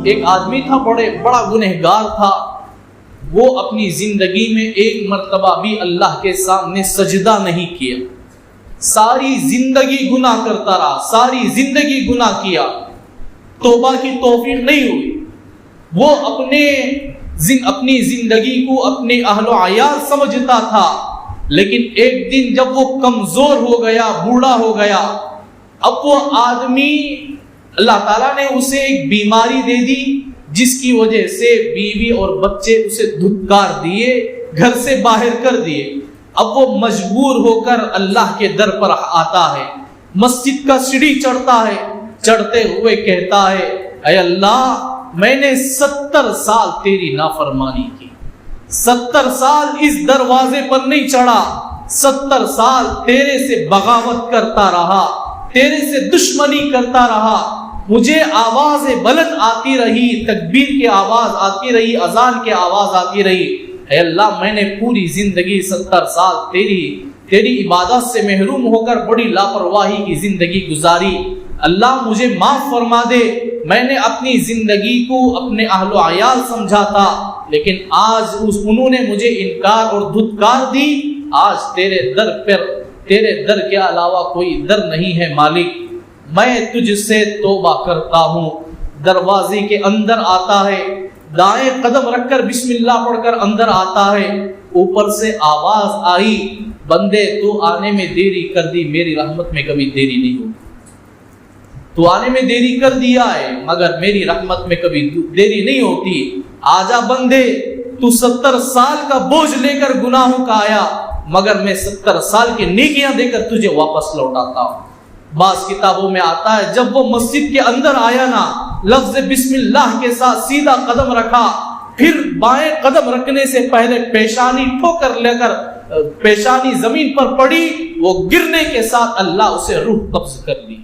ایک آدمی تھا بڑا گنہگار تھا، وہ اپنی زندگی میں ایک مرتبہ بھی اللہ کے سامنے سجدہ نہیں کیا، ساری زندگی گناہ کرتا رہا، ساری زندگی گناہ کیا، توبہ کی توفیق نہیں ہوئی۔ وہ اپنی زندگی کو اپنے اہل و عیال سمجھتا تھا، لیکن ایک دن جب وہ کمزور ہو گیا، بوڑھا ہو گیا، اب وہ آدمی، اللہ تعالیٰ نے اسے ایک بیماری دے دی جس کی وجہ سے بیوی اور بچے اسے دھتکار دیے، گھر سے باہر کر دیے۔ اب وہ مجبور ہو کر اللہ کے در پر آتا ہے، مسجد کا سیڑھی چڑھتا ہے، چڑھتے ہوئے کہتا ہے اے اللہ، میں نے 70 سال تیری نافرمانی کی، 70 سال اس دروازے پر نہیں چڑھا، 70 سال تیرے سے بغاوت کرتا رہا، تیرے سے دشمنی کرتا رہا، مجھے آواز بلند آتی رہی، تکبیر کی آواز آتی رہی، اذان کی آواز آتی رہی، اے اللہ میں نے پوری زندگی 70 سال تیری عبادت سے محروم ہو کر بڑی لاپرواہی کی زندگی گزاری، اللہ مجھے معاف فرما دے، میں نے اپنی زندگی کو اپنے اہل و عیال سمجھا تھا، لیکن آج انہوں نے مجھے انکار اور دھتکار دی، آج تیرے در کے علاوہ کوئی در نہیں ہے مالک، میں تجھ سے توبہ کرتا ہوں۔ دروازے کے اندر آتا ہے، دائیں قدم رکھ کر بسم اللہ پڑھ کر اندر آتا ہے، اوپر سے آواز آئی بندے تو آنے میں دیری کر دی، میری رحمت میں کبھی دیری نہیں ہوگی، تو آنے میں دیری کر دیا ہے مگر میری رحمت میں کبھی دیری نہیں ہوتی، آجا بندے، تو 70 سال کا بوجھ لے کر گناہوں کا آیا، مگر میں 70 سال کی نیکیاں دے کر تجھے واپس لوٹاتا ہوں۔ بعض کتابوں میں آتا ہے جب وہ مسجد کے اندر آیا نا، لفظ بسم اللہ کے ساتھ سیدھا قدم رکھا، پھر بائیں قدم رکھنے سے پہلے پیشانی ٹھوکر لے کر پیشانی زمین پر پڑی، وہ گرنے کے ساتھ اللہ اسے روح قبض کر لی۔